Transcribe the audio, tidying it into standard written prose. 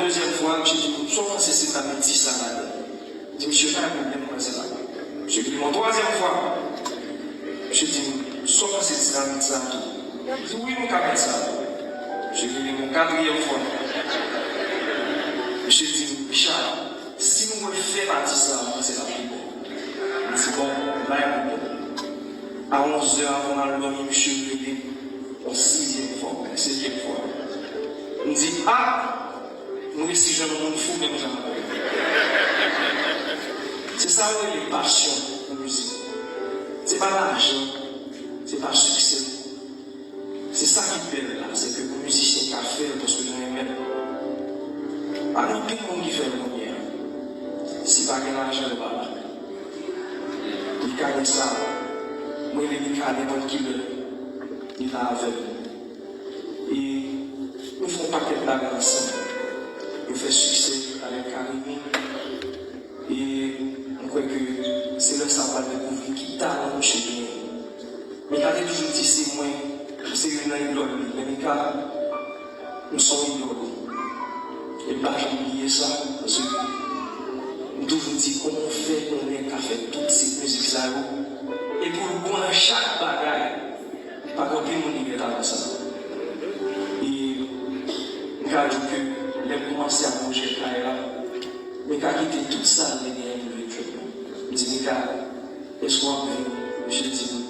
deuxième fois, je dis, soit c'est cet appétit ça là. Je dis, monsieur, pas de problème, moi c'est là. Je dis, mon troisième fois, je dis, soit c'est ça, ça. Je dis, oui, mon cas, ça. Je dis, mon quatrième fois. Je dis, Charles, si nous me faisons partie de ça, c'est la plus bonne. Je dis, bon, là, il y a un bon. À 11h avant l'album, monsieur Rédé, en sixième fois, septième fois. On dit, ah, nous ici, je me fou, même jamais. C'est ça, les passions de musique. C'est pas l'argent, c'est pas le succès. C'est ça qui plaît là, c'est que le musicien qui a fait parce que nous aimons. Pas non plus qu'on y fait le premier. Si pas qu'il y a l'argent de bas. Il gagne ça. Moi, il est calé dans le kilo. Il est aveugle. Et nous faisons pas que de blagues ensemble. Nous faisons succès avec Karimi. Et on croit que c'est le savoir de découvrir qui talent chez lui. Mais quand il toujours dit c'est moi, c'est une idole. Mais Mika, nous sommes idoles. Et pas oublier ça. Parce que nous toujours dit comment on fait qu'on est qu'à faire toutes ces musiques là. Et pour le bon chaque bagaille, pas qu'on peut nous dans ça. Et nous avons dit que les commencé à manger là, mais quand il était tout ça, il y a un peu de choses. Je dis, est-ce qu'on peut, je dis,